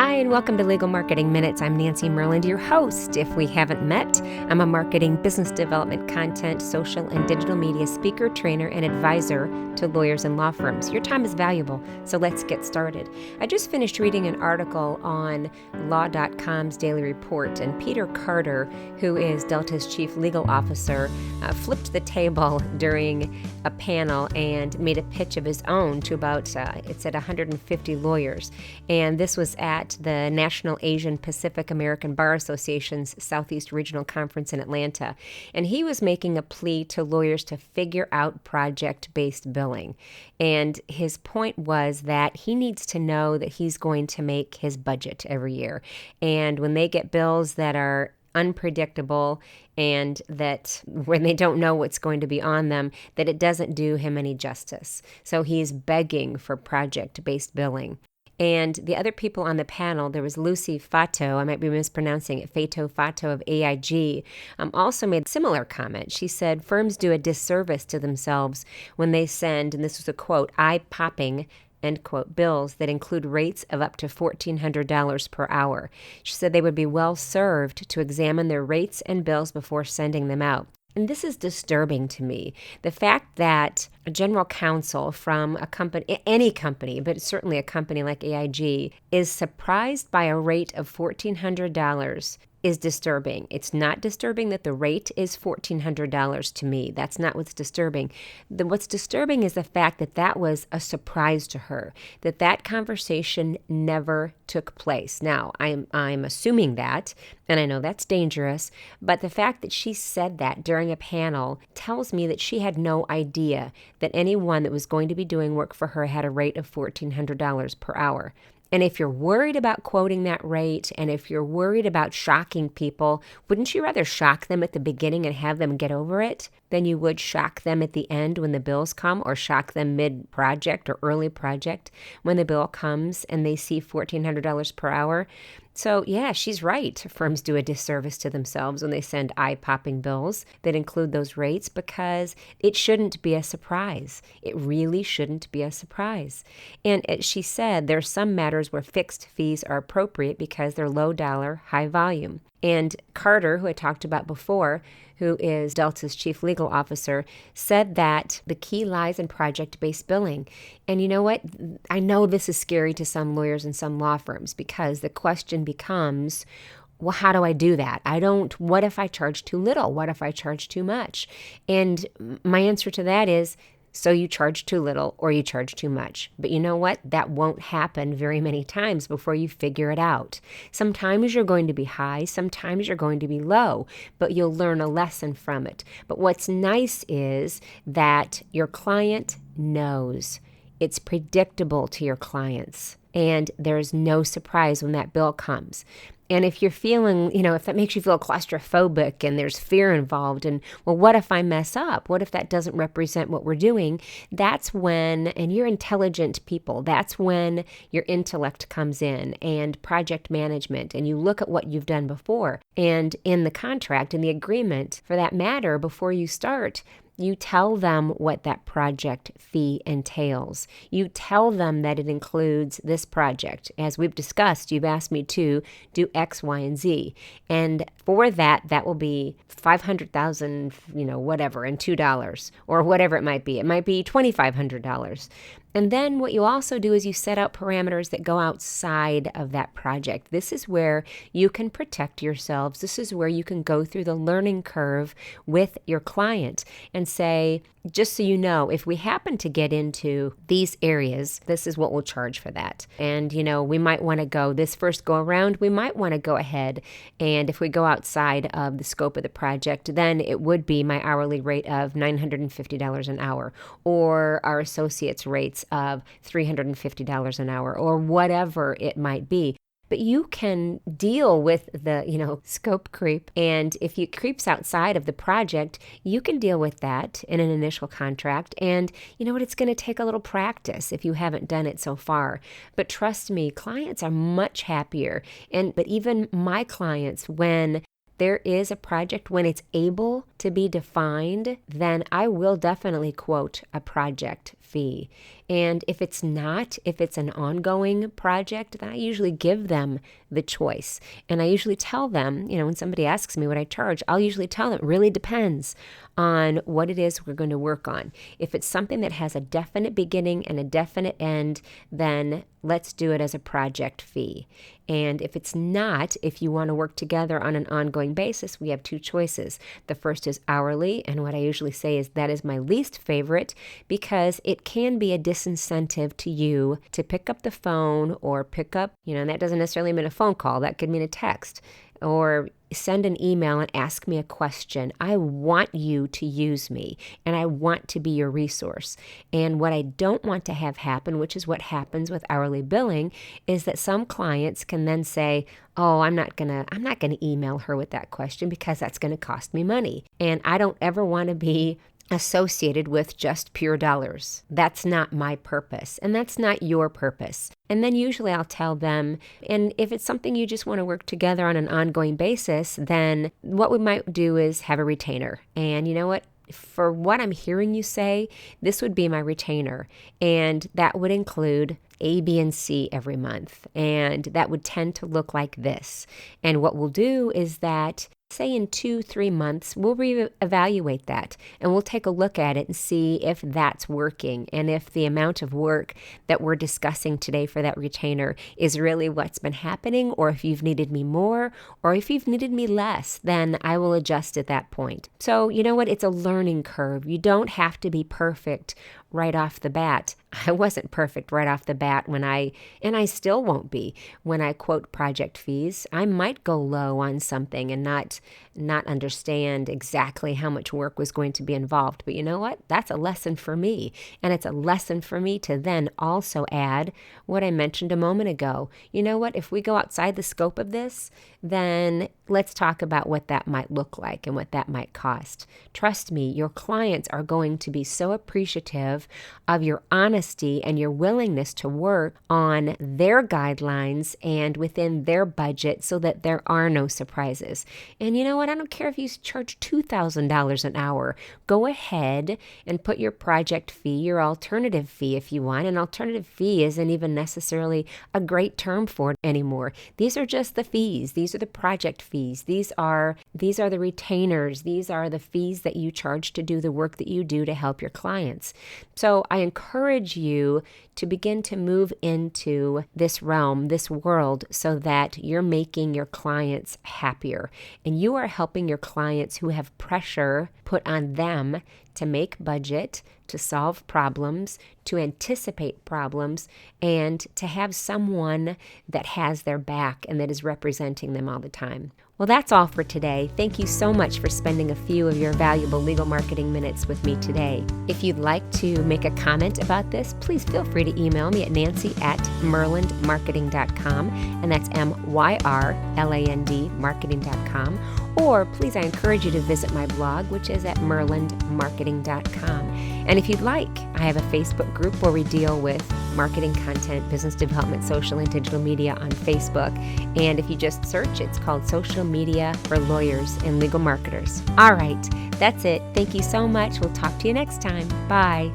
Hi, and welcome to Legal Marketing Minutes. I'm Nancy Myrland, your host. If we haven't met, I'm a marketing, business development, content, social, and digital media speaker, trainer, and advisor to lawyers and law firms. Your time is valuable, so let's get started. I just finished reading an article on Law.com's daily report, and Peter Carter, who is Delta's chief legal officer, flipped the table during a panel and made a pitch of his own to about, it said 150 lawyers. And this was at the National Asian Pacific American Bar Association's Southeast Regional Conference in Atlanta. And he was making a plea to lawyers to figure out project-based billing. And his point was that he needs to know that he's going to make his budget every year. And when they get bills that are unpredictable and that when they don't know what's going to be on them, that it doesn't do him any justice. So he's begging for project-based billing. And the other people on the panel, there was Lucy Fato, I might be mispronouncing it, Fato of AIG, also made a similar comment. She said, firms do a disservice to themselves when they send, and this was a quote, eye-popping, end quote, bills that include rates of up to $1,400 per hour. She said they would be well served to examine their rates and bills before sending them out. And this is disturbing to me. The fact that a general counsel from a company, any company, but certainly a company like AIG, is surprised by a rate of $1,400 is disturbing. It's not disturbing that the rate is $1,400 to me. That's not what's disturbing. What's disturbing is the fact that that was a surprise to her, that conversation never took place. Now, I'm assuming that, and I know that's dangerous, but the fact that she said that during a panel tells me that she had no idea that anyone that was going to be doing work for her had a rate of $1,400 per hour. And if you're worried about quoting that rate, and if you're worried about shocking people, wouldn't you rather shock them at the beginning and have them get over it than you would shock them at the end when the bills come, or shock them mid-project or early project when the bill comes and they see $1,400 per hour? So yeah, she's right. Firms do a disservice to themselves when they send eye-popping bills that include those rates, because it shouldn't be a surprise. It really shouldn't be a surprise. And as she said, there are some matters where fixed fees are appropriate because they're low dollar, high volume. And Carter, who I talked about before, who is Delta's chief legal officer, said that the key lies in project-based billing. And you know what? I know this is scary to some lawyers and some law firms, because the question becomes, well, how do I do that? What if I charge too little? What if I charge too much? And my answer to that is, so you charge too little or you charge too much. But you know what? That won't happen very many times before you figure it out. Sometimes you're going to be high, sometimes you're going to be low, but you'll learn a lesson from it. But what's nice is that your client knows. It's predictable to your clients, and there's no surprise when that bill comes. And if you're feeling, if that makes you feel claustrophobic and there's fear involved, and, well, what if I mess up? What if that doesn't represent what we're doing? That's when, and you're intelligent people, that's when your intellect comes in, and project management, and you look at what you've done before. And in the contract, in the agreement, for that matter, before you start, you tell them what that project fee entails. You tell them that it includes this project. As we've discussed, you've asked me to do X, Y, and Z. And for that will be $500,000, whatever, and $2, or whatever it might be. It might be $2,500. And then what you also do is you set out parameters that go outside of that project. This is where you can protect yourselves. This is where you can go through the learning curve with your client and say, just so you know, if we happen to get into these areas, this is what we'll charge for that. And, we might want to go this first go around, we might want to go ahead. And if we go outside of the scope of the project, then it would be my hourly rate of $950 an hour, or our associates' rates of $350 an hour, or whatever it might be. But you can deal with the, scope creep. And if it creeps outside of the project, you can deal with that in an initial contract. And you know what? It's going to take a little practice if you haven't done it so far. But trust me, clients are much happier. But even my clients, when there is a project, when it's able to be defined, then I will definitely quote a project fee. And if it's not, if it's an ongoing project, then I usually give them the choice. And I usually tell them, when somebody asks me what I charge, I'll usually tell them it really depends on what it is we're going to work on. If it's something that has a definite beginning and a definite end, then let's do it as a project fee. And if it's not, if you want to work together on an ongoing basis, we have two choices. The first is hourly, and what I usually say is that is my least favorite because it can be a disincentive to you to pick up the phone or pick up, and that doesn't necessarily mean a phone call, that could mean a text, or send an email and ask me a question. I want you to use me, and I want to be your resource. And what I don't want to have happen, which is what happens with hourly billing, is that some clients can then say, "Oh, I'm not gonna email her with that question because that's gonna cost me money." And I don't ever want to be associated with just pure dollars. That's not my purpose, and that's not your purpose. And then usually I'll tell them, and if it's something you just want to work together on an ongoing basis, then what we might do is have a retainer. And you know what? For what I'm hearing you say, this would be my retainer, and that would include A, B, and C every month, and that would tend to look like this. And what we'll do is that, say in 2-3 months, we'll reevaluate that and we'll take a look at it and see if that's working and if the amount of work that we're discussing today for that retainer is really what's been happening, or if you've needed me more, or if you've needed me less, then I will adjust at that point. So you know what? It's a learning curve. You don't have to be perfect right off the bat. I wasn't perfect right off the bat and I still won't be when I quote project fees. I might go low on something and not understand exactly how much work was going to be involved. But you know what? That's a lesson for me. And it's a lesson for me to then also add what I mentioned a moment ago. You know what? If we go outside the scope of this, then let's talk about what that might look like and what that might cost. Trust me, your clients are going to be so appreciative of your honesty and your willingness to work on their guidelines and within their budget so that there are no surprises. And you know what? I don't care if you charge $2,000 an hour. Go ahead and put your project fee, your alternative fee if you want. An alternative fee isn't even necessarily a great term for it anymore. These are just the fees. These are the project fees. These are the retainers. These are the fees that you charge to do the work that you do to help your clients. So I encourage you to begin to move into this realm, this world, so that you're making your clients happier. And you are helping your clients who have pressure put on them to make budget, to solve problems, to anticipate problems, and to have someone that has their back and that is representing them all the time. Well, that's all for today. Thank you so much for spending a few of your valuable legal marketing minutes with me today. If you'd like to make a comment about this, please feel free to email me at nancy@myrlandmarketing.com, and that's MYRLAND marketing.com. Or please, I encourage you to visit my blog, which is at myrlandmarketing.com. And if you'd like, I have a Facebook group where we deal with marketing content, business development, social and digital media on Facebook. And if you just search, it's called Social Media for Lawyers and Legal Marketers. All right, that's it. Thank you so much. We'll talk to you next time. Bye.